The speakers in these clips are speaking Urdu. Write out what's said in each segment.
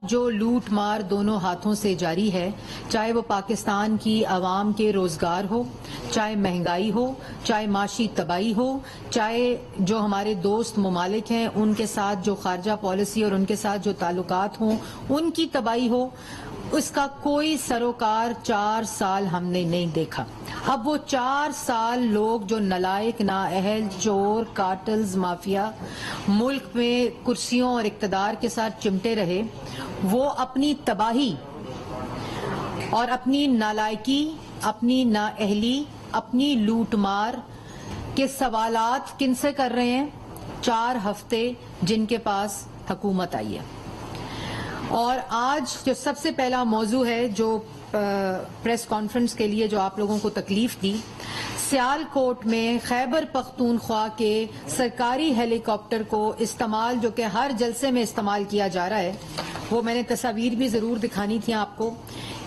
جو لوٹ مار دونوں ہاتھوں سے جاری ہے، چاہے وہ پاکستان کی عوام کے روزگار ہو، چاہے مہنگائی ہو، چاہے معاشی تباہی ہو، چاہے جو ہمارے دوست ممالک ہیں ان کے ساتھ جو خارجہ پالیسی اور ان کے ساتھ جو تعلقات ہوں ان کی تباہی ہو، اس کا کوئی سروکار 4 سال ہم نے نہیں دیکھا۔ اب وہ 4 سال لوگ جو نالائق، نااہل، چور، کارٹلز، مافیا ملک میں کرسیوں اور اقتدار کے ساتھ چمٹے رہے، وہ اپنی تباہی اور اپنی نالائکی، اپنی نااہلی، اپنی لوٹ مار کے سوالات کن سے کر رہے ہیں؟ 4 ہفتے جن کے پاس حکومت آئی ہے۔ اور آج جو سب سے پہلا موضوع ہے جو پریس کانفرنس کے لیے جو آپ لوگوں کو تکلیف دی، سیال کوٹ میں خیبر پختونخوا کے سرکاری ہیلی کاپٹر کو استعمال، جو کہ ہر جلسے میں استعمال کیا جا رہا ہے، وہ میں نے تصاویر بھی ضرور دکھانی تھی آپ کو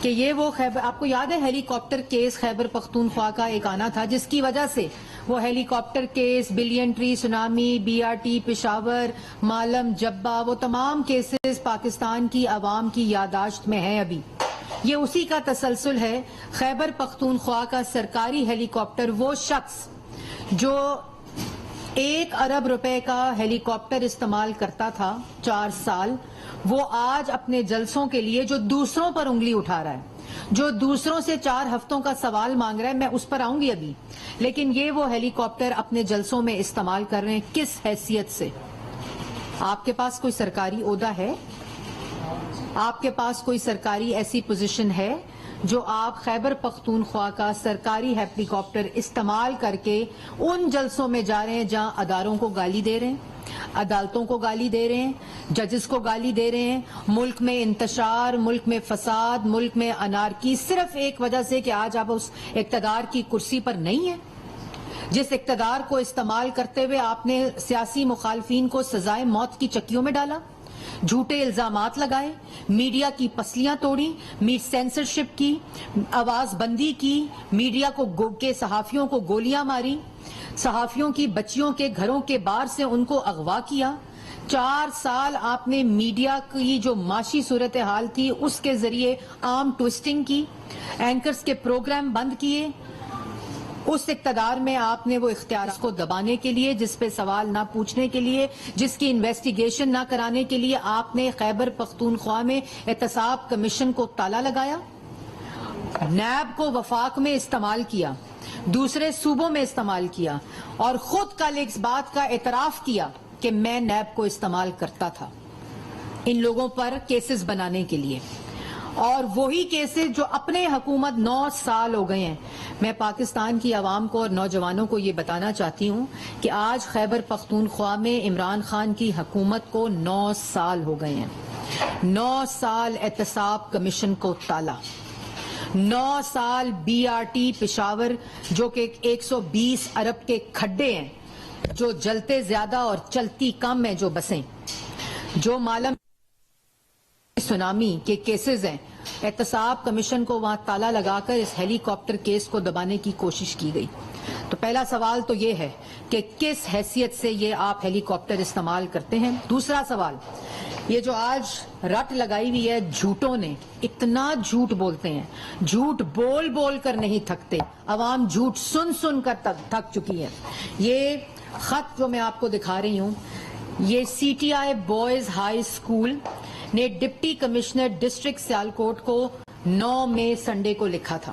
کہ یہ وہ آپ کو یاد ہے helicopter case Khyber Pakhtunkhwa کا ایک آنا تھا جس کی وجہ سے وہ helicopter case, billion tree tsunami, BRT Peshawar, Malam Jabba, وہ تمام کیسز پاکستان کی عوام کی یادداشت میں ہیں ابھی۔ یہ اسی کا تسلسل ہے۔ خیبر پختونخوا کا سرکاری ہیلی کاپٹر، وہ شخص جو 1 ارب روپے کا ہیلی کاپٹر استعمال کرتا تھا 4 سال، وہ آج اپنے جلسوں کے لیے جو دوسروں پر انگلی اٹھا رہا ہے، جو دوسروں سے 4 ہفتوں کا سوال مانگ رہا ہے، میں اس پر آؤں گی ابھی، لیکن یہ وہ ہیلی کاپٹر اپنے جلسوں میں استعمال کر رہے ہیں۔ کس حیثیت سے؟ آپ کے پاس کوئی سرکاری عہدہ ہے؟ آپ کے پاس کوئی سرکاری ایسی پوزیشن ہے جو آپ خیبر پختونخوا کا سرکاری ہیلی کاپٹر استعمال کر کے ان جلسوں میں جا رہے ہیں جہاں اداروں کو گالی دے رہے ہیں، عدالتوں کو گالی دے رہے ہیں، ججز کو گالی دے رہے ہیں، ملک میں انتشار، ملک میں فساد، ملک میں انارکی، صرف ایک وجہ سے کہ آج آپ اس اقتدار کی کرسی پر نہیں ہیں، جس اقتدار کو استعمال کرتے ہوئے آپ نے سیاسی مخالفین کو سزائے موت کی چکیوں میں ڈالا، جھوٹے الزامات لگائے، میڈیا کی پسلیاں توڑی، سینسرشپ کی، آواز بندی کی، میڈیا کے صحافیوں کو گولیاں ماری، صحافیوں کی بچیوں کے گھروں کے باہر سے ان کو اغوا کیا۔ 4 سال آپ نے میڈیا کی جو معاشی صورتحال تھی اس کے ذریعے عام ٹوسٹنگ کی، اینکرز کے پروگرام بند کیے۔ اس اقتدار میں آپ نے وہ اختیارات کو دبانے کے لیے، جس پہ سوال نہ پوچھنے کے لیے، جس کی انویسٹیگیشن نہ کرانے کے لیے آپ نے خیبر پختونخوا میں احتساب کمیشن کو تالا لگایا، نیب کو وفاق میں استعمال کیا، دوسرے صوبوں میں استعمال کیا، اور خود کل اس بات کا اعتراف کیا کہ میں نیب کو استعمال کرتا تھا ان لوگوں پر کیسز بنانے کے لیے، اور وہی کیسز جو اپنے حکومت 9 سال ہو گئے ہیں۔ میں پاکستان کی عوام کو اور نوجوانوں کو یہ بتانا چاہتی ہوں کہ آج خیبر پختونخوا میں عمران خان کی حکومت کو 9 سال ہو گئے ہیں۔ 9 سال احتساب کمیشن کو تالا، 9 سال BRT پشاور جو کہ 120 ارب کے کھڈے ہیں، جو جلتے زیادہ اور چلتی کم ہیں جو بسیں، جو مالم سونامی کے کیسز ہیں، احتساب کمیشن کو وہاں تالا لگا کر اس ہیلی کاپٹر کیس کو دبانے کی کوشش کی گئی۔ تو پہلا سوال تو یہ ہے کہ کس حیثیت سے یہ آپ ہیلی کاپٹر استعمال کرتے ہیں۔ دوسرا سوال، یہ جو آج رٹ لگائی ہوئی ہے جھوٹوں نے، اتنا جھوٹ بولتے ہیں، جھوٹ بول بول کر نہیں تھکتے، عوام جھوٹ سن سن کر تھک چکی ہے۔ یہ خط جو میں آپ کو دکھا رہی ہوں، یہ CTI بوائز ہائی اسکول نے ڈپٹی کمشنر ڈسٹرکٹ سیالکوٹ کو 9 مئی سنڈے کو لکھا تھا،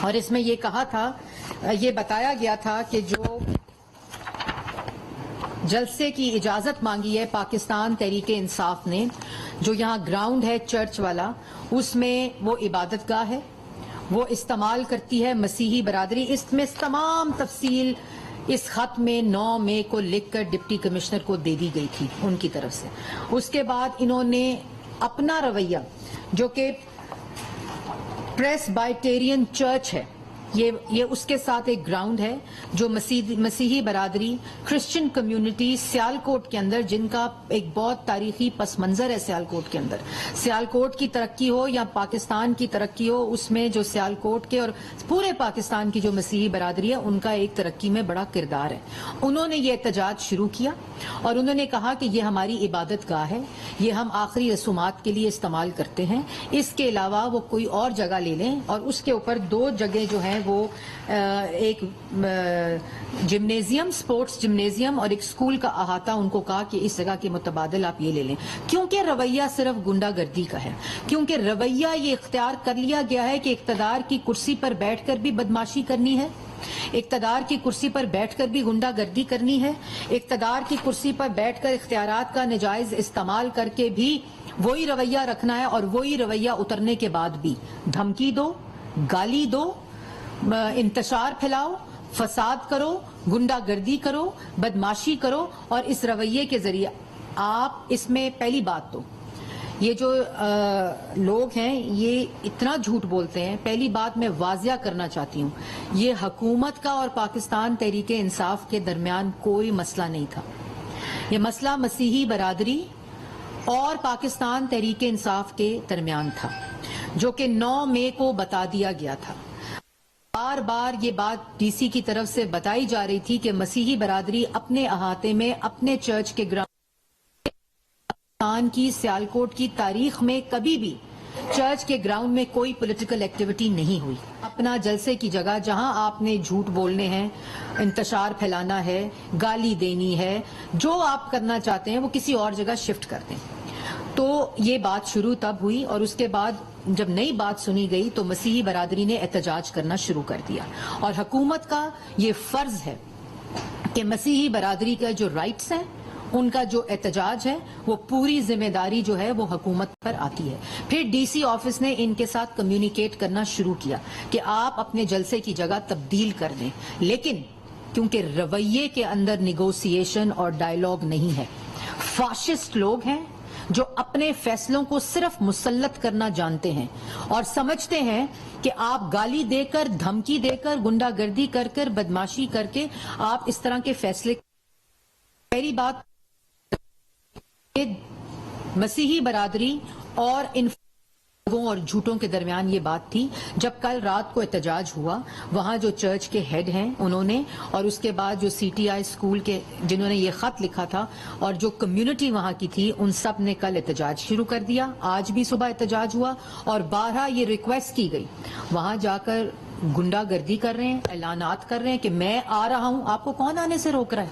اور اس میں یہ کہا تھا، یہ بتایا گیا تھا کہ جو جلسے کی اجازت مانگی ہے پاکستان تحریک انصاف نے، جو یہاں گراؤنڈ ہے چرچ والا، اس میں وہ عبادت گاہ ہے، وہ استعمال کرتی ہے مسیحی برادری۔ اس میں تمام تفصیل اس خط میں 9 مئی کو لکھ کر ڈپٹی کمشنر کو دے دی گئی تھی ان کی طرف سے۔ اس کے بعد انہوں نے اپنا رویہ، جو کہ پریس بائٹیرین چرچ ہے، یہ اس کے ساتھ ایک گراؤنڈ ہے جو مسیحی برادری کرسچن کمیونٹی سیالکوٹ کے اندر، جن کا ایک بہت تاریخی پس منظر ہے سیالکوٹ کے اندر، سیالکوٹ کی ترقی ہو یا پاکستان کی ترقی ہو، اس میں جو سیالکوٹ کے اور پورے پاکستان کی جو مسیحی برادری ہے ان کا ایک ترقی میں بڑا کردار ہے۔ انہوں نے یہ احتجاج شروع کیا اور انہوں نے کہا کہ یہ ہماری عبادت گاہ ہے، یہ ہم آخری رسومات کے لیے استعمال کرتے ہیں، اس کے علاوہ وہ کوئی اور جگہ لے لیں، اور اس کے اوپر 2 جگہ جو ہیں وہ ایک جمنیزیم، سپورٹس جمنیزیم اور ایک سکول کا احاطہ، ان کو کہا کہ اس جگہ کے متبادل آپ یہ لے لیں، کیونکہ رویہ صرف گنڈا گردی کا ہے، کیونکہ رویہ یہ اختیار کر لیا گیا ہے کہ اقتدار کی کرسی پر بیٹھ کر بھی بدماشی کرنی ہے، اقتدار کی کرسی پر بیٹھ کر بھی گنڈا گردی کرنی ہے، اقتدار کی کرسی پر بیٹھ کر اختیارات کا ناجائز استعمال کر کے بھی وہی رویہ رکھنا ہے، اور وہی رویہ اترنے کے بعد بھی دھمکی دو، گالی دو، انتشار پھیلاؤ، فساد کرو، گنڈا گردی کرو، بدماشی کرو، اور اس رویے کے ذریعے آپ اس میں پہلی بات تو یہ جو لوگ ہیں یہ اتنا جھوٹ بولتے ہیں۔ پہلی بات میں واضح کرنا چاہتی ہوں، یہ حکومت کا اور پاکستان تحریک انصاف کے درمیان کوئی مسئلہ نہیں تھا، یہ مسئلہ مسیحی برادری اور پاکستان تحریک انصاف کے درمیان تھا، جو کہ 9 مئی کو بتا دیا گیا تھا۔ بار بار یہ بات ڈی سی کی طرف سے بتائی جا رہی تھی کہ مسیحی برادری اپنے احاطے میں اپنے چرچ کے گراؤنڈ کی سیالکوٹ کی تاریخ میں کبھی بھی چرچ کے گراؤنڈ میں کوئی پولیٹیکل ایکٹیویٹی نہیں ہوئی۔ اپنا جلسے کی جگہ جہاں آپ نے جھوٹ بولنے ہیں، انتشار پھیلانا ہے، گالی دینی ہے، جو آپ کرنا چاہتے ہیں وہ کسی اور جگہ شفٹ کر دیں۔ تو یہ بات شروع تب ہوئی، اور اس کے بعد جب نئی بات سنی گئی تو مسیحی برادری نے احتجاج کرنا شروع کر دیا، اور حکومت کا یہ فرض ہے کہ مسیحی برادری کا جو رائٹس ہیں، ان کا جو احتجاج ہے، وہ پوری ذمہ داری جو ہے وہ حکومت پر آتی ہے۔ پھر ڈی سی آفس نے ان کے ساتھ کمیونیکیٹ کرنا شروع کیا کہ آپ اپنے جلسے کی جگہ تبدیل کر دیں، لیکن کیونکہ رویے کے اندر نیگوسیشن اور ڈائیلاگ نہیں ہے، فاشسٹ لوگ ہیں جو اپنے فیصلوں کو صرف مسلط کرنا جانتے ہیں اور سمجھتے ہیں کہ آپ گالی دے کر، دھمکی دے کر، گنڈا گردی کر کر، بدماشی کر کے آپ اس طرح کے فیصلے۔ پہلی بات مسیحی برادری اور ان لوگوں اور جھوٹوں کے درمیان یہ بات تھی۔ جب کل رات کو احتجاج ہوا، وہاں جو چرچ کے ہیڈ ہیں انہوں نے، اور اس کے بعد جو سی ٹی آئی اسکول کے جنہوں نے یہ خط لکھا تھا، اور جو کمیونٹی وہاں کی تھی، ان سب نے کل احتجاج شروع کر دیا۔ آج بھی صبح احتجاج ہوا، اور 12 یہ ریکویسٹ کی گئی، وہاں جا کر گنڈا گردی کر رہے ہیں، اعلانات کر رہے ہیں کہ میں آ رہا ہوں۔ آپ کو کون آنے سے روک رہا ہے؟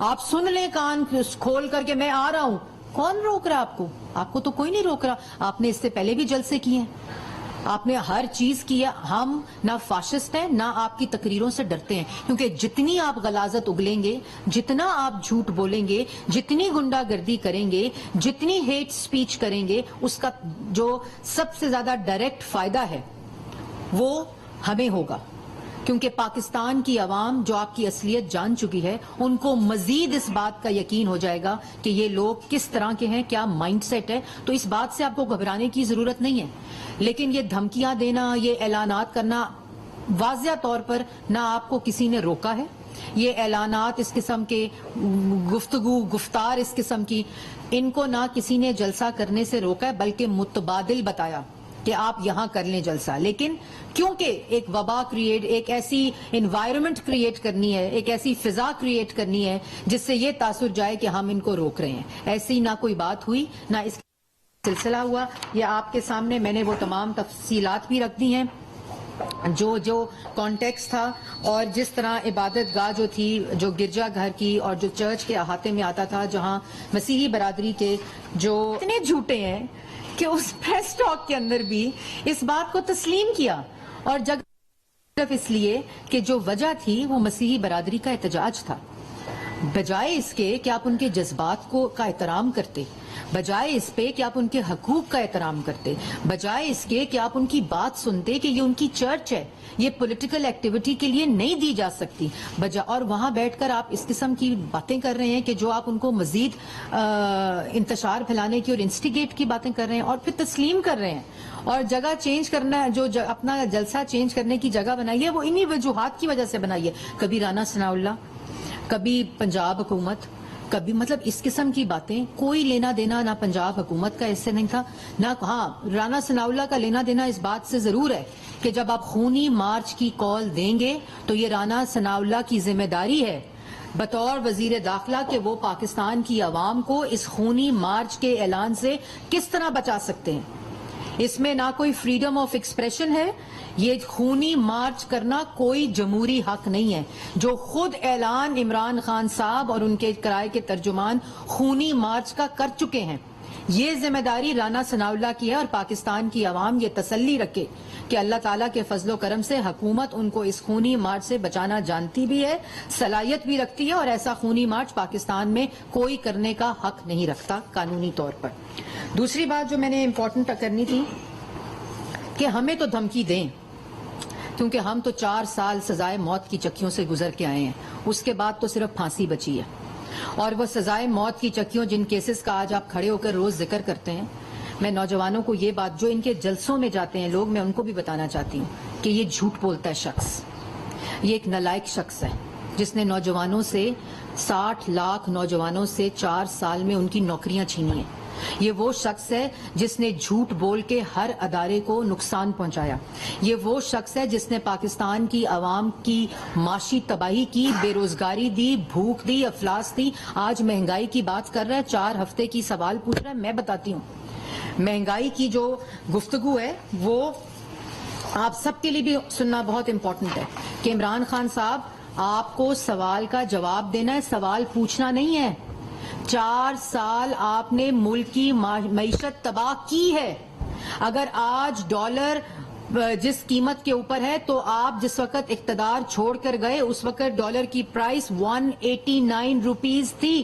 آپ سن لیں کان کھول کر کے میں آ رہا ہوں، کون روک رہا ہے آپ کو؟ آپ کو تو کوئی نہیں روک رہا۔ آپ نے اس سے پہلے بھی جلسے کیے ہیں، آپ نے ہر چیز کی ہے۔ ہم نہ فاشسٹ ہیں نہ آپ کی تقریروں سے ڈرتے ہیں، کیونکہ جتنی آپ غلاظت اگلیں گے، جتنا آپ جھوٹ بولیں گے، جتنی گنڈا گردی کریں گے، جتنی ہیٹ سپیچ کریں گے، اس کا جو سب سے زیادہ ڈائریکٹ فائدہ ہے وہ ہمیں ہوگا، کیونکہ پاکستان کی عوام جو آپ کی اصلیت جان چکی ہے، ان کو مزید اس بات کا یقین ہو جائے گا کہ یہ لوگ کس طرح کے ہیں، کیا مائنڈ سیٹ ہے۔ تو اس بات سے آپ کو گھبرانے کی ضرورت نہیں ہے، لیکن یہ دھمکیاں دینا، یہ اعلانات کرنا، واضح طور پر نہ آپ کو کسی نے روکا ہے۔ یہ اعلانات، اس قسم کے گفتار اس قسم کی، ان کو نہ کسی نے جلسہ کرنے سے روکا ہے، بلکہ متبادل بتایا کہ آپ یہاں کر لیں جلسہ۔ لیکن کیونکہ ایک وبا ایک ایسی انوائرمنٹ کریٹ کرنی ہے، ایک ایسی فضا کریٹ کرنی ہے جس سے یہ تاثر جائے کہ ہم ان کو روک رہے ہیں، ایسی نہ کوئی بات ہوئی، نہ اس سلسلہ ہوا۔ یہ آپ کے سامنے میں نے وہ تمام تفصیلات بھی رکھ دی ہیں، جو کانٹیکس تھا، اور جس طرح عبادت گاہ جو تھی، جو گرجا گھر کی اور جو چرچ کے احاطے میں آتا تھا، جہاں مسیحی برادری کے جو اتنے جھوٹے ہیں کہ اس پریس ٹاک کے اندر بھی اس بات کو تسلیم کیا، اور صرف اس لیے کہ جو وجہ تھی وہ مسیحی برادری کا احتجاج تھا، بجائے اس کے کہ آپ ان کے جذبات کا احترام کرتے، بجائے اس پہ کہ آپ ان کے حقوق کا احترام کرتے، بجائے اس کے کہ آپ ان کی بات سنتے کہ یہ ان کی چرچ ہے، یہ پولیٹیکل ایکٹیویٹی کے لیے نہیں دی جا سکتی، اور وہاں بیٹھ کر آپ اس قسم کی باتیں کر رہے ہیں کہ جو آپ ان کو مزید انتشار پھیلانے کی اور انسٹیگیٹ کی باتیں کر رہے ہیں اور پھر تسلیم کر رہے ہیں، اور جگہ چینج کرنا، جو اپنا جلسہ چینج کرنے کی جگہ بنائی ہے وہ انہی وجوہات کی وجہ سے بنائی ہے، کبھی رانا ثناء اللہ، کبھی پنجاب حکومت، کبھی مطلب اس قسم کی باتیں، کوئی لینا دینا نہ پنجاب حکومت کا اس سے نہیں تھا نہ، ہاں رانا ثناء اللہ کا لینا دینا اس بات سے ضرور ہے کہ جب آپ خونی مارچ کی کال دیں گے تو یہ رانا ثناء اللہ کی ذمہ داری ہے بطور وزیر داخلہ کہ وہ پاکستان کی عوام کو اس خونی مارچ کے اعلان سے کس طرح بچا سکتے ہیں۔ اس میں نہ کوئی فریڈم آف ایکسپریشن ہے، یہ خونی مارچ کرنا کوئی جمہوری حق نہیں ہے، جو خود اعلان عمران خان صاحب اور ان کے کرائے کے ترجمان خونی مارچ کا کر چکے ہیں۔ یہ ذمہ داری رانا ثناء اللہ کی ہے، اور پاکستان کی عوام یہ تسلی رکھے کہ اللہ تعالیٰ کے فضل و کرم سے حکومت ان کو اس خونی مارچ سے بچانا جانتی بھی ہے، صلاحیت بھی رکھتی ہے، اور ایسا خونی مارچ پاکستان میں کوئی کرنے کا حق نہیں رکھتا قانونی طور پر۔ دوسری بات جو میں نے امپورٹنٹ کرنی تھی کہ ہمیں تو دھمکی دیں، کیونکہ ہم تو 4 سال سزائے موت کی چکیوں سے گزر کے آئے ہیں، اس کے بعد تو صرف پھانسی بچی ہے، اور وہ سزائے موت کی چکیوں جن کیسز کا آج آپ کھڑے ہو کر روز ذکر کرتے ہیں، میں نوجوانوں کو یہ بات، جو ان کے جلسوں میں جاتے ہیں لوگ، میں ان کو بھی بتانا چاہتی ہوں کہ یہ جھوٹ بولتا ہے شخص، یہ ایک نالائق شخص ہے جس نے نوجوانوں سے 60 لاکھ نوجوانوں سے 4 سال میں ان کی نوکریاں چھینی ہیں۔ یہ وہ شخص ہے جس نے جھوٹ بول کے ہر ادارے کو نقصان پہنچایا، یہ وہ شخص ہے جس نے پاکستان کی عوام کی معاشی تباہی کی، بے روزگاری دی، بھوک دی، افلاس دی، آج مہنگائی کی بات کر رہا ہے، 4 ہفتے کی سوال پوچھ رہا ہے۔ میں بتاتی ہوں مہنگائی کی جو گفتگو ہے وہ آپ سب کے لیے بھی سننا بہت امپورٹنٹ ہے کہ عمران خان صاحب آپ کو سوال کا جواب دینا ہے، سوال پوچھنا نہیں ہے۔ 4 سال آپ نے ملک کی معیشت تباہ کی ہے۔ اگر آج ڈالر جس قیمت کے اوپر ہے تو آپ جس وقت اقتدار چھوڑ کر گئے اس وقت ڈالر کی پرائس 189 روپیز تھی۔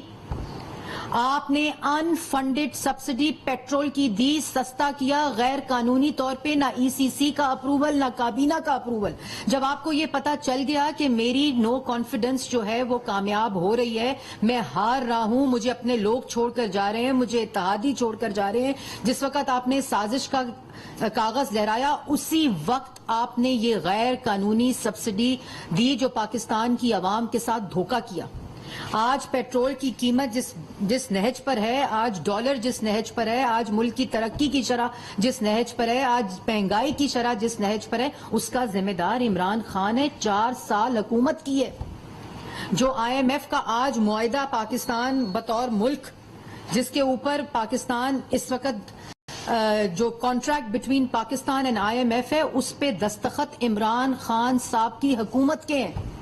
آپ نے ان فنڈڈ سبسڈی پیٹرول کی دی، سستا کیا غیر قانونی طور پہ، نہ ای سی سی کا اپروول نہ کابینہ کا اپروول۔ جب آپ کو یہ پتا چل گیا کہ میری نو کانفیڈنس جو ہے وہ کامیاب ہو رہی ہے، میں ہار رہا ہوں، مجھے اپنے لوگ چھوڑ کر جا رہے ہیں، مجھے اتحادی چھوڑ کر جا رہے ہیں، جس وقت آپ نے سازش کا کاغذ لہرایا اسی وقت آپ نے یہ غیر قانونی سبسڈی دی جو پاکستان کی عوام کے ساتھ دھوکہ کیا۔ آج پیٹرول کی قیمت جس نہج پر ہے، آج ڈالر جس نہج پر ہے، آج ملک کی ترقی کی شرح جس نہج پر ہے، آج مہنگائی کی شرح جس نہج پر ہے، اس کا ذمہ دار عمران خان ہے۔ 4 سال حکومت کی ہے۔ جو آئی ایم ایف کا آج معاہدہ پاکستان بطور ملک جس کے اوپر پاکستان اس وقت جو contract between Pakistan and I M F ہے، اس پہ دستخط عمران خان صاحب کی حکومت کے ہیں۔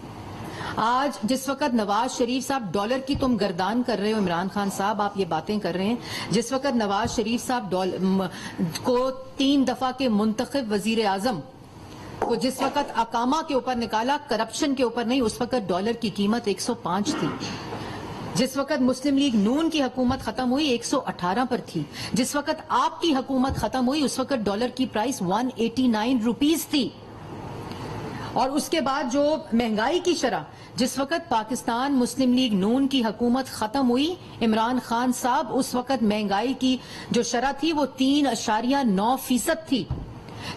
آج جس وقت نواز شریف صاحب ڈالر کی تم گردان کر رہے ہو، عمران خان صاحب آپ یہ باتیں کر رہے ہیں، جس وقت نواز شریف صاحب کو 3 دفعہ کے منتخب وزیر اعظم کو جس وقت اقامہ کے اوپر نکالا، کرپشن کے اوپر نہیں، اس وقت ڈالر کی قیمت 105 تھی۔ جس وقت مسلم لیگ نون کی حکومت ختم ہوئی 118 پر تھی۔ جس وقت آپ کی حکومت ختم ہوئی اس وقت ڈالر کی پرائس 189 روپیز تھی۔ اور اس کے بعد جو مہنگائی کی شرح، جس وقت پاکستان مسلم لیگ نون کی حکومت ختم ہوئی، عمران خان صاحب اس وقت مہنگائی کی جو شرح تھی وہ 3.9% تھی۔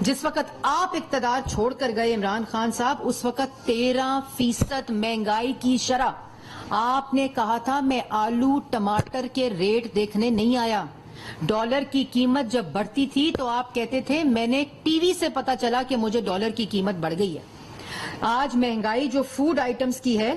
جس وقت آپ اقتدار چھوڑ کر گئے عمران خان صاحب اس وقت 13% مہنگائی کی شرح۔ آپ نے کہا تھا میں آلو ٹماٹر کے ریٹ دیکھنے نہیں آیا۔ ڈالر کی قیمت جب بڑھتی تھی تو آپ کہتے تھے میں نے ٹی وی سے پتا چلا کہ مجھے ڈالر کی قیمت بڑھ گئی ہے۔ آج مہنگائی جو فوڈ آئٹمز کی ہے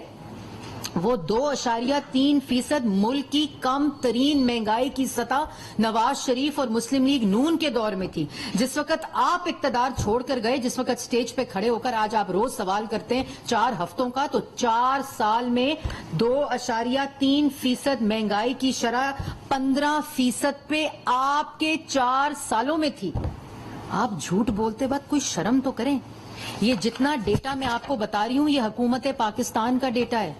وہ 2.3% ملک کی کم ترین مہنگائی کی سطح نواز شریف اور مسلم لیگ نون کے دور میں تھی۔ جس وقت آپ اقتدار چھوڑ کر گئے، جس وقت سٹیج پہ کھڑے ہو کر آج آپ روز سوال کرتے ہیں 4 ہفتوں کا، تو 4 سال میں 2.3% مہنگائی کی شرح 15% پہ آپ کے 4 سالوں میں تھی۔ آپ جھوٹ بولتے وقت کوئی شرم تو کریں۔ یہ جتنا ڈیٹا میں آپ کو بتا رہی ہوں یہ حکومت پاکستان کا ڈیٹا ہے۔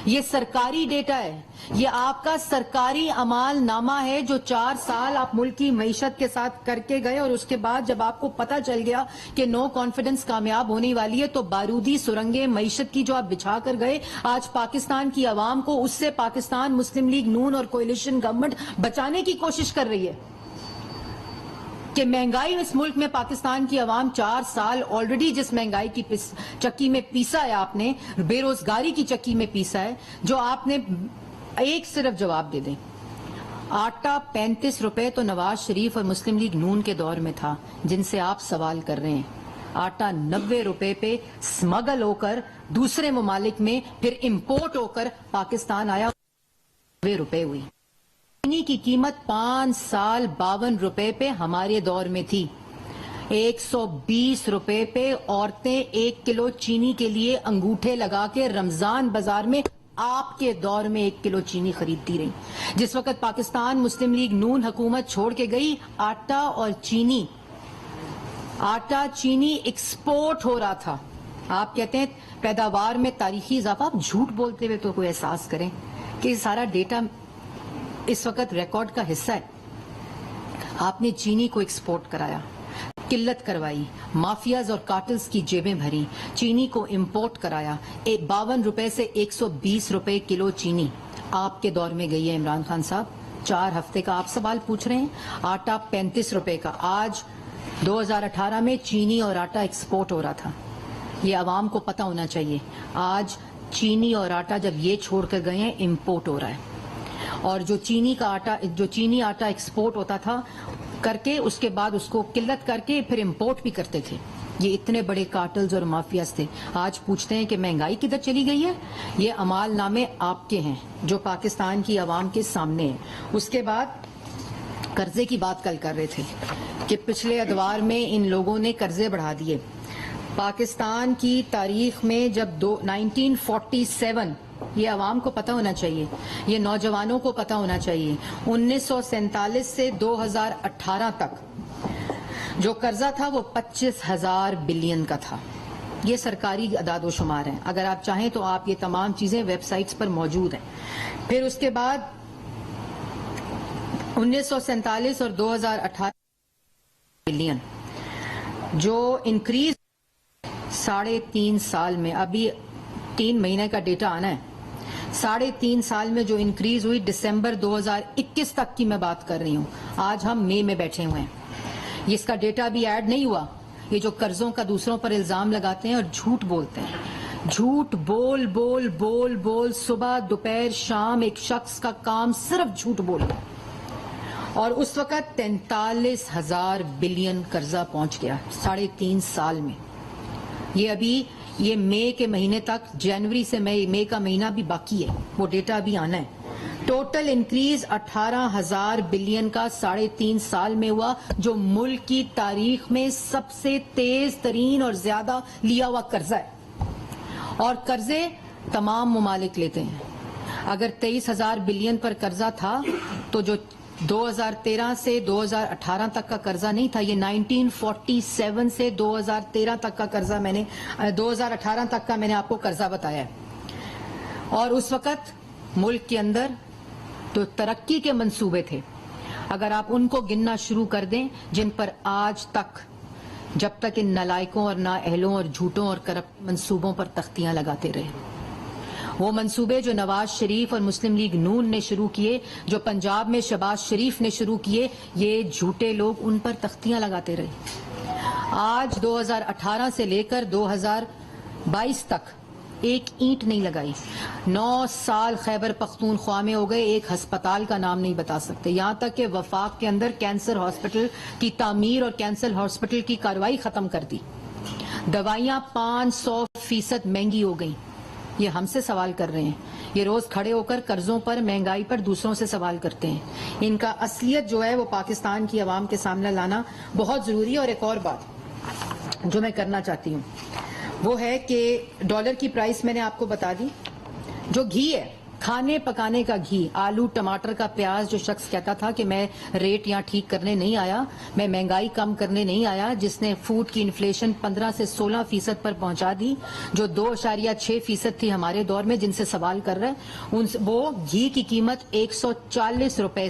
یہ سرکاری ڈیٹا ہے، یہ آپ کا سرکاری اعمال نامہ ہے جو 4 سال آپ ملک کی معیشت کے ساتھ کر کے گئے، اور اس کے بعد جب آپ کو پتا چل گیا کہ نو کانفیڈنس کامیاب ہونے والی ہے تو بارودی سرنگیں معیشت کی جو آپ بچھا کر گئے، آج پاکستان کی عوام کو اس سے پاکستان مسلم لیگ نون اور کولیشن گورنمنٹ بچانے کی کوشش کر رہی ہے کہ مہنگائی اس ملک میں پاکستان کی عوام 4 سال آلریڈی جس مہنگائی کی چکی میں پیسا ہے، آپ نے بے روزگاری کی چکی میں پیسا ہے، جو آپ نے ایک صرف جواب دے دیں۔ آٹا 35 روپے تو نواز شریف اور مسلم لیگ نون کے دور میں تھا جن سے آپ سوال کر رہے ہیں، آٹا 90 روپے پہ سمگل ہو کر دوسرے ممالک میں پھر امپورٹ ہو کر پاکستان آیا، 90 روپے ہوئی۔ چینی کی قیمت 5 سال 52 روپے پہ ہمارے دور میں تھی، 120 روپے پہ عورتیں 1 کلو چینی کے لیے انگوٹھے لگا کے رمضان بازار میں آپ کے دور میں 1 کلو چینی خریدتی رہی۔ جس وقت پاکستان مسلم لیگ نون حکومت چھوڑ کے گئی، آٹا چینی ایکسپورٹ ہو رہا تھا۔ آپ کہتے ہیں پیداوار میں تاریخی اضافہ، آپ جھوٹ بولتے ہوئے تو کوئی احساس کریں کہ یہ سارا ڈیٹا اس وقت ریکارڈ کا حصہ ہے۔ آپ نے چینی کو ایکسپورٹ کرایا، قلت کروائی، مافیاز اور کارٹلز کی جیبیں بھری، چینی کو امپورٹ کرایا، 52 روپے سے 120 روپے کلو چینی آپ کے دور میں گئی ہے عمران خان صاحب۔ 4 ہفتے کا آپ سوال پوچھ رہے ہیں، آٹا 35 روپے کا، آج 2018 میں چینی اور آٹا ایکسپورٹ ہو رہا تھا۔ یہ عوام کو پتہ ہونا چاہیے، آج چینی اور آٹا جب یہ چھوڑ کر گئے ہیں امپورٹ ہو رہا ہے، اور جو چینی آٹا ایکسپورٹ ہوتا تھا کر کے اس کے بعد اس کو قلت کر کے پھر امپورٹ بھی کرتے تھے، یہ اتنے بڑے کارٹلز اور مافیاز تھے۔ آج پوچھتے ہیں کہ مہنگائی کدھر چلی گئی ہے؟ یہ اعمال نامے آپ کے ہیں جو پاکستان کی عوام کے سامنے ہیں۔ اس کے بعد قرضے کی بات کل کر رہے تھے کہ پچھلے ادوار میں ان لوگوں نے قرضے بڑھا دیے۔ پاکستان کی تاریخ میں جب 1947، یہ عوام کو پتہ ہونا چاہیے، یہ نوجوانوں کو پتہ ہونا چاہیے، 1947 سے 2018 تک جو قرضہ تھا وہ 25,000 بلین کا تھا۔ یہ سرکاری اعداد و شمار ہیں، اگر آپ چاہیں تو آپ یہ تمام چیزیں ویب سائٹس پر موجود ہیں۔ پھر اس کے بعد 1947 اور 2018 بلین جو انکریز 3.5 سال میں، ابھی 3 مہینے کا ڈیٹا آنا ہے، 3.5 سال میں جو انکریز ہوئی، دسمبر 2021 تک کی میں بات کر رہی ہوں، آج ہم مئی میں بیٹھے ہوئے ہیں، اس کا ڈیٹا بھی ایڈ نہیں ہوا۔ یہ جو قرضوں کا دوسروں پر الزام لگاتے ہیں اور جھوٹ بولتے ہیں، جھوٹ بول بول بول بول، صبح دوپہر شام ایک شخص کا کام صرف جھوٹ بولنا، اور اس وقت 43,000 بلین قرضہ پہنچ گیا 3.5 سال میں۔ یہ ابھی یہ مئی کے مہینے تک، جنوری سے مئی کا مہینہ بھی باقی ہے، وہ ڈیٹا بھی آنا ہے۔ ٹوٹل انکریز 18,000 بلین کا 3.5 سال میں ہوا، جو ملک کی تاریخ میں سب سے تیز ترین اور زیادہ لیا ہوا قرضہ ہے، اور قرضے تمام ممالک لیتے ہیں۔ اگر 23,000 بلین پر قرضہ تھا تو جو 2013 سے 2018 تک کا قرضہ نہیں تھا، یہ 1947 سے 2013 تک کا قرضہ، 2018 تک کا میں نے آپ کو قرضہ بتایا ہے۔ اور اس وقت ملک کے اندر تو ترقی کے منصوبے تھے، اگر آپ ان کو گننا شروع کر دیں جن پر آج تک، جب تک ان نالائکوں اور نااہلوں اور جھوٹوں اور کرپٹ منصوبوں پر تختیاں لگاتے رہے، وہ منصوبے جو نواز شریف اور مسلم لیگ نون نے شروع کیے، جو پنجاب میں شہباز شریف نے شروع کیے، یہ جھوٹے لوگ ان پر تختیاں لگاتے رہے۔ آج 2018 سے لے کر 2022 تک ایک اینٹ نہیں لگائی۔ 9 سال خیبر پختونخوا میں ہو گئے، ایک ہسپتال کا نام نہیں بتا سکتے، یہاں تک کہ وفاق کے اندر کینسر ہاسپٹل کی تعمیر اور کینسر ہاسپٹل کی کارروائی ختم کر دی۔ دوائیاں 500% مہنگی ہو گئیں۔ یہ ہم سے سوال کر رہے ہیں، یہ روز کھڑے ہو کر قرضوں پر، مہنگائی پر دوسروں سے سوال کرتے ہیں۔ ان کا اصلیت جو ہے وہ پاکستان کی عوام کے سامنے لانا بہت ضروری ہے۔ اور ایک اور بات جو میں کرنا چاہتی ہوں وہ ہے کہ ڈالر کی پرائس میں نے آپ کو بتا دی، جو گھی ہے کھانے پکانے کا گھی، آلو ٹماٹر کا پیاز، جو شخص کہتا تھا کہ میں ریٹ یہاں ٹھیک کرنے نہیں آیا، میں مہنگائی کم کرنے نہیں آیا، جس نے فوڈ کی انفلیشن 15 سے 16% پر پہنچا دی، جو 2.6% تھی ہمارے دور میں، جن سے سوال کر رہے ہیں، وہ گھی کی قیمت 140 روپے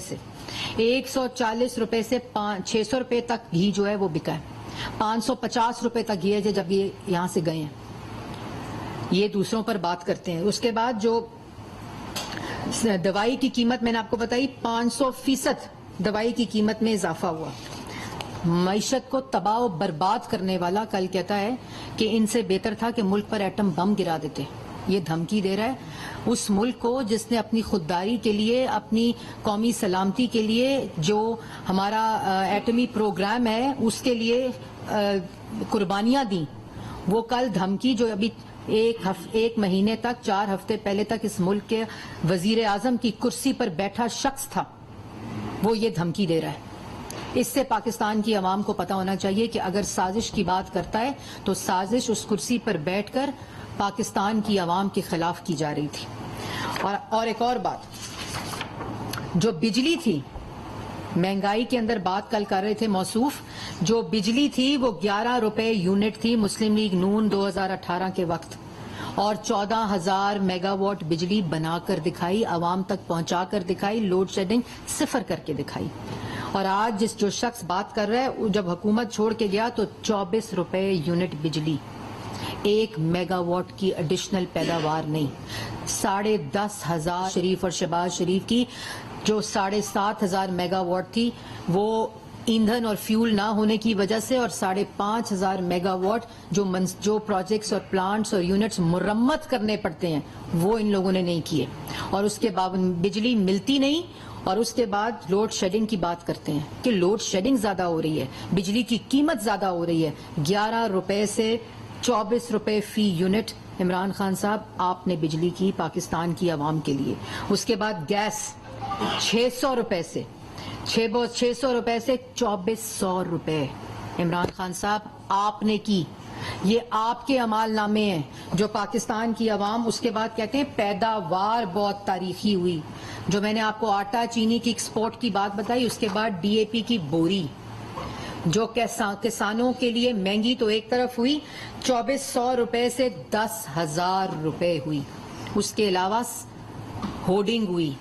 سے 600 روپے تک گھی جو ہے وہ بکا ہے، 550 روپے تک گھی ہے جب یہ یہاں سے گئے ہیں۔ یہ دوسروں پر بات کرتے ہیں۔ اس کے بعد جو دوائی کی قیمت میں نے آپ کو بتائی، 500% دوائی کی قیمت میں اضافہ ہوا۔ معیشت کو تباہ و برباد کرنے والا کل کہتا ہے کہ ان سے بہتر تھا کہ ملک پر ایٹم بم گرا دیتے۔ یہ دھمکی دے رہا ہے اس ملک کو جس نے اپنی خودداری کے لیے، اپنی قومی سلامتی کے لیے، جو ہمارا ایٹمی پروگرام ہے اس کے لیے قربانیاں دیں۔ وہ کل دھمکی جو ابھی ایک مہینے تک، 4 ہفتے پہلے تک اس ملک کے وزیر اعظم کی کرسی پر بیٹھا شخص تھا، وہ یہ دھمکی دے رہا ہے۔ اس سے پاکستان کی عوام کو پتہ ہونا چاہیے کہ اگر سازش کی بات کرتا ہے تو سازش اس کرسی پر بیٹھ کر پاکستان کی عوام کے خلاف کی جا رہی تھی۔ اور ایک اور بات، جو بجلی تھی، مہنگائی کے اندر بات کل کر رہے تھے موصوف، جو بجلی تھی وہ 11 روپے یونٹ تھی مسلم لیگ نون 2018 کے وقت، اور 14,000 میگا واٹ بجلی بنا کر دکھائی، عوام تک پہنچا کر دکھائی، لوڈ شیڈنگ 0 کر کے دکھائی۔ اور آج جو شخص بات کر رہا ہے، جب حکومت چھوڑ کے گیا تو 24 روپے یونٹ بجلی، 1 میگا واٹ کی ایڈیشنل پیداوار نہیں۔ 10,500 شریف اور شہباز شریف کی جو 7,500 میگا واٹ تھی، وہ ایندھن اور فیول نہ ہونے کی وجہ سے، اور 5,500 میگا واٹ جو پروجیکٹس اور پلانٹس اور یونٹس مرمت کرنے پڑتے ہیں، وہ ان لوگوں نے نہیں کیے، اور اس کے بعد بجلی ملتی نہیں۔ اور اس کے بعد لوڈ شیڈنگ کی بات کرتے ہیں کہ لوڈ شیڈنگ زیادہ ہو رہی ہے، بجلی کی قیمت زیادہ ہو رہی ہے، 11 روپے سے 24 روپے فی یونٹ۔ عمران خان صاحب، آپ نے بجلی کی پاکستان کی عوام کے لیے۔ اس کے بعد گیس 600 روپے سے 2400 روپے عمران خان صاحب آپ نے کی۔ یہ آپ کے اعمال نامے ہیں جو پاکستان کی عوام۔ اس کے بعد کہتے ہیں پیداوار بہت تاریخی ہوئی، جو میں نے آپ کو آٹا چینی کی ایکسپورٹ کی بات بتائی۔ اس کے بعد ڈی اے پی کی بوری جو کسانوں کے لیے مہنگی تو ایک طرف ہوئی، 2400 روپے سے 10,000 روپے ہوئی۔ اس کے علاوہ ہوڈنگ ہوئی،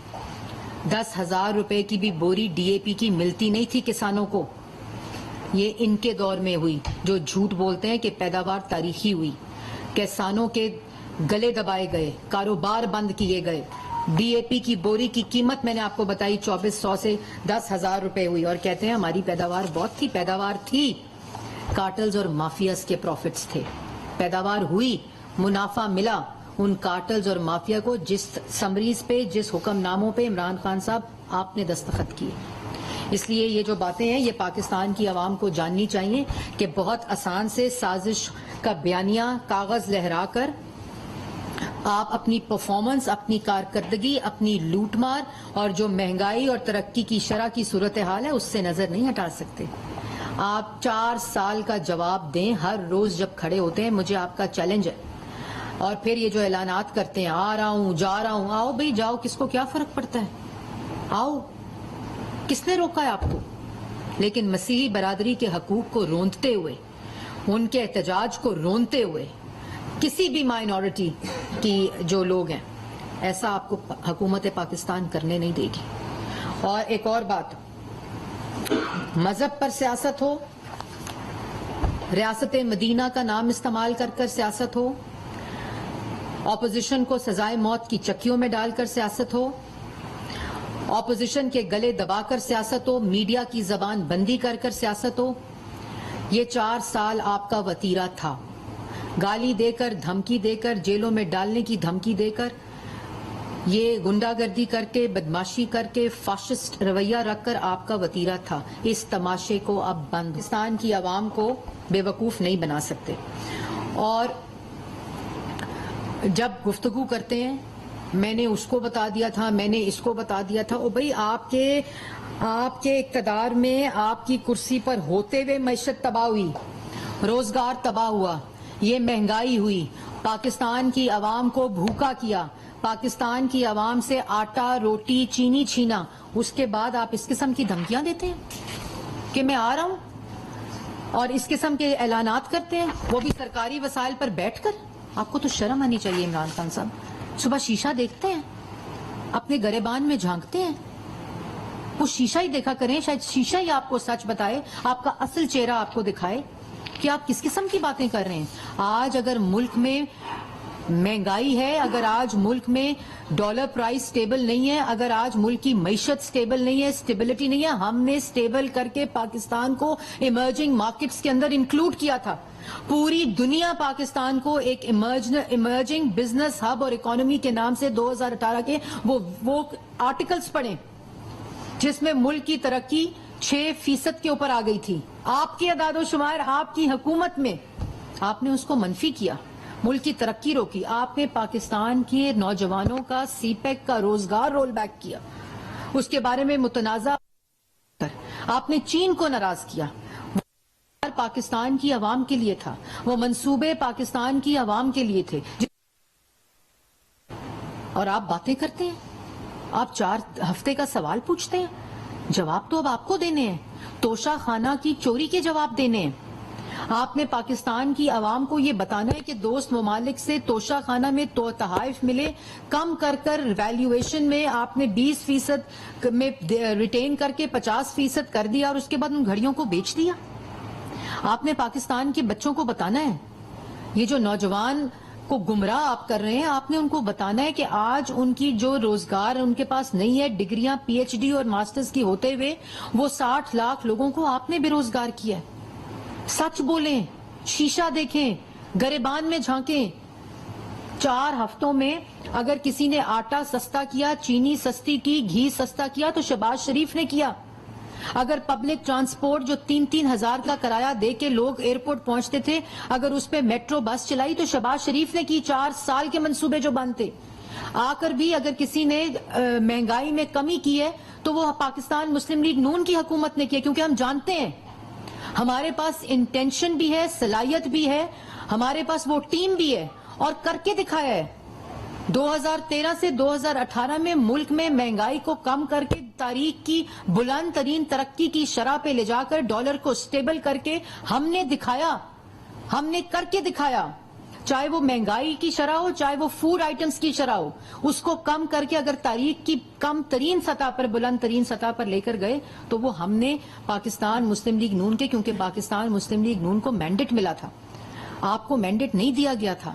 10,000 روپے کی بھی بوری ڈی اے پی کی ملتی نہیں تھی کسانوں کو۔ یہ ان کے دور میں ہوئی، جو جھوٹ بولتے ہیں کہ پیداوار تاریخی ہوئی۔ کسانوں کے گلے دبائے گئے، کاروبار بند کیے گئے۔ ڈی اے پی کی بوری کی قیمت میں نے آپ کو بتائی 2400 سے 10,000 روپے ہوئی، اور کہتے ہیں ہماری پیداوار بہت تھی۔ پیداوار تھی، کارٹلز اور مافیاز کے پروفٹس تھے۔ پیداوار ہوئی، منافع ملا ان کارٹلز اور مافیا کو، جس سمریز پہ، جس حکم ناموں پہ عمران خان صاحب آپ نے دستخط کیے۔ اس لیے یہ جو باتیں ہیں یہ پاکستان کی عوام کو جاننی چاہیے کہ بہت آسان سے سازش کا بیانیہ کاغذ لہرا کر آپ اپنی پرفارمنس، اپنی کارکردگی، اپنی لوٹ مار اور جو مہنگائی اور ترقی کی شرح کی صورتحال ہے اس سے نظر نہیں ہٹا سکتے۔ آپ 4 سال کا جواب دیں ہر روز جب کھڑے ہوتے ہیں، مجھے آپ کا چیلنج ہے۔ اور پھر یہ جو اعلانات کرتے ہیں آ رہا ہوں، جا رہا ہوں، آؤ بھئی جاؤ، کس کو کیا فرق پڑتا ہے؟ آؤ، کس نے روکا ہے آپ کو؟ لیکن مسیحی برادری کے حقوق کو روندتے ہوئے، ان کے احتجاج کو روندتے ہوئے، کسی بھی مائنورٹی کی جو لوگ ہیں، ایسا آپ کو حکومت پاکستان کرنے نہیں دے گی۔ اور ایک اور بات، مذہب پر سیاست ہو، ریاست مدینہ کا نام استعمال کر کر سیاست ہو، اپوزیشن کو سزائے موت کی چکیوں میں ڈال کر سیاست ہو، اپوزیشن کے گلے دبا کر سیاست ہو، میڈیا کی زبان بندی کر کر سیاست ہو، یہ 4 سال آپ کا وتیرہ تھا۔ گالی دے کر، دھمکی دے کر، جیلوں میں ڈالنے کی دھمکی دے کر، یہ گنڈا گردی کر کے، بدماشی کر کے، فاشسٹ رویہ رکھ کر آپ کا وتیرہ تھا۔ اس تماشے کو اب بند۔ پاکستان کی عوام کو بے وقوف نہیں بنا سکتے۔ اور جب گفتگو کرتے ہیں میں نے اس کو بتا دیا تھا، میں نے اس کو بتا دیا تھا، او بھئی آپ کے اقتدار میں، آپ کی کرسی پر ہوتے ہوئے معیشت تباہ ہوئی، روزگار تباہ ہوا، یہ مہنگائی ہوئی، پاکستان کی عوام کو بھوکا کیا، پاکستان کی عوام سے آٹا روٹی چینی چھینا، اس کے بعد آپ اس قسم کی دھمکیاں دیتے ہیں کہ میں آ رہا ہوں اور اس قسم کے اعلانات کرتے ہیں، وہ بھی سرکاری وسائل پر بیٹھ کر. آپ کو تو شرم آنی چاہیے عمران خان صاحب. صبح شیشہ دیکھتے ہیں، اپنے گریبان میں جھانکتے ہیں، وہ شیشہ ہی دیکھا کریں، شاید شیشہ ہی آپ کو سچ بتائے، آپ کا اصل چہرہ آپ کو دکھائے کہ آپ کس قسم کی باتیں کر رہے ہیں. آج اگر ملک میں مہنگائی ہے، اگر آج ملک میں ڈالر پرائز سٹیبل نہیں ہے، اگر آج ملک کی معیشت سٹیبل نہیں ہے، سٹیبلٹی نہیں ہے، ہم نے سٹیبل کر کے پاکستان کو ایمرجنگ مارکیٹس کے اندر انکلوڈ کیا تھا. پوری دنیا پاکستان کو ایک ایمرجنگ بزنس ہب اور اکانومی کے نام سے 2018 کے وہ آرٹیکلز پڑھیں جس میں ملک کی ترقی 6% کے اوپر آ گئی تھی. آپ کے اعداد و شمار، آپ کی حکومت میں آپ نے اس کو منفی کیا، ملک کی ترقی روکی. آپ نے پاکستان کے نوجوانوں کا سی پیک کا روزگار رول بیک کیا، اس کے بارے میں متنازع کر آپ نے چین کو ناراض کیا. وہ پاکستان کی عوام کے لیے تھا، وہ منصوبے پاکستان کی عوام کے لیے تھے، اور آپ باتیں کرتے ہیں. آپ 4 ہفتے کا سوال پوچھتے ہیں، جواب تو اب آپ کو دینے ہیں. توشہ خانہ کی چوری کے جواب دینے ہیں. آپ نے پاکستان کی عوام کو یہ بتانا ہے کہ دوست ممالک سے توشہ خانہ میں تحائف ملے، کم کر ویلیویشن میں آپ نے 20% میں ریٹین کر کے 50% کر دیا اور اس کے بعد ان گھڑیوں کو بیچ دیا. آپ نے پاکستان کے بچوں کو بتانا ہے، یہ جو نوجوان کو گمراہ آپ کر رہے ہیں، آپ نے ان کو بتانا ہے کہ آج ان کی جو روزگار ان کے پاس نہیں ہے، ڈگریاں پی ایچ ڈی اور ماسٹرز کی ہوتے ہوئے وہ 60 لاکھ لوگوں کو آپ نے بے روزگار کیا ہے. سچ بولیں، شیشہ دیکھیں، گریبان میں جھانکیں. 4 ہفتوں میں اگر کسی نے آٹا سستا کیا، چینی سستی کی، گھی سستا کیا تو شہباز شریف نے کیا. اگر پبلک ٹرانسپورٹ جو 3-3 ہزار کا کرایہ دے کے لوگ ایئرپورٹ پہنچتے تھے، اگر اس پہ میٹرو بس چلائی تو شہباز شریف نے کی. 4 سال کے منصوبے جو بند تھے. آ کر بھی اگر کسی نے مہنگائی میں کمی کی ہے تو وہ پاکستان مسلم لیگ نون کی حکومت نے کی، کیونکہ ہم جانتے ہیں ہمارے پاس انٹینشن بھی ہے، صلاحیت بھی ہے، ہمارے پاس وہ ٹیم بھی ہے اور کر کے دکھایا ہے. 2013 سے 2018 میں ملک میں مہنگائی کو کم کر کے تاریخ کی بلند ترین ترقی کی شرح پہ لے جا کر ڈالر کو سٹیبل کر کے ہم نے دکھایا، ہم نے کر کے دکھایا. چاہے وہ مہنگائی کی شرح ہو، چاہے وہ فوڈ آئٹمز کی شرح ہو، اس کو کم کر کے اگر تاریخ کی کم ترین سطح پر، بلند ترین سطح پر لے کر گئے تو وہ ہم نے پاکستان مسلم لیگ نون کے، کیونکہ پاکستان مسلم لیگ نون کو مینڈیٹ ملا تھا. آپ کو مینڈیٹ نہیں دیا گیا تھا،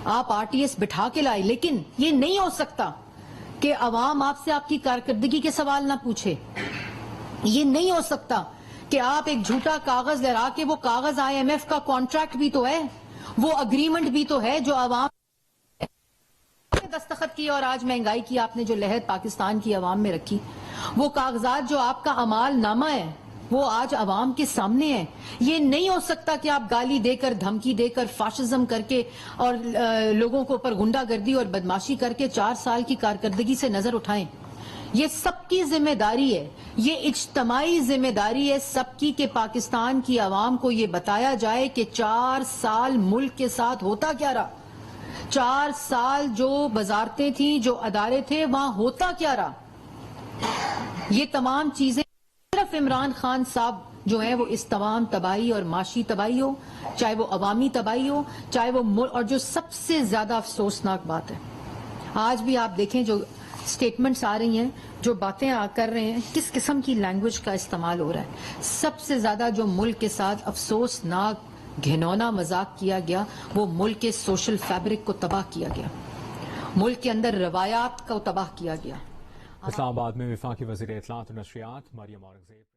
آپ آر ٹی ایس بٹھا کے لائے. لیکن یہ نہیں ہو سکتا کہ عوام آپ سے آپ کی کارکردگی کے سوال نہ پوچھے. یہ نہیں ہو سکتا کہ آپ ایک جھوٹا کاغذ لہرا کے، وہ کاغذ آئی ایم ایف کا کانٹریکٹ بھی تو ہے، وہ اگریمنٹ بھی تو ہے جو عوام نے دستخط کی، اور آج مہنگائی کی آپ نے جو لہر پاکستان کی عوام میں رکھی، وہ کاغذات جو آپ کا اعمال نامہ ہے وہ آج عوام کے سامنے ہے. یہ نہیں ہو سکتا کہ آپ گالی دے کر، دھمکی دے کر، فاشزم کر کے اور لوگوں کو اوپر غنڈہ گردی اور بدماشی کر کے 4 سال کی کارکردگی سے نظر اٹھائیں. یہ سب کی ذمہ داری ہے، یہ اجتماعی ذمہ داری ہے سب کی کہ پاکستان کی عوام کو یہ بتایا جائے کہ 4 سال ملک کے ساتھ ہوتا کیا رہا. 4 سال جو وزارتیں تھیں، جو ادارے تھے، وہاں ہوتا کیا رہا. یہ تمام چیزیں صرف عمران خان صاحب جو ہیں وہ اس تمام تباہی اور معاشی تباہی ہو، چاہے وہ عوامی تباہی ہو، چاہے وہ اور جو سب سے زیادہ افسوسناک بات ہے، آج بھی آپ دیکھیں جو سٹیٹمنٹس آ رہی ہیں، جو باتیں کر رہے ہیں، کس قسم کی لینگویج کا استعمال ہو رہا ہے. سب سے زیادہ جو ملک کے ساتھ افسوسناک گھنونا مذاق کیا گیا وہ ملک کے سوشل فیبرک کو تباہ کیا گیا، ملک کے اندر روایات کو تباہ کیا گیا. اسلام آباد میں وفاقی وزیر اطلاعات و نشریات مریم اورنگزیب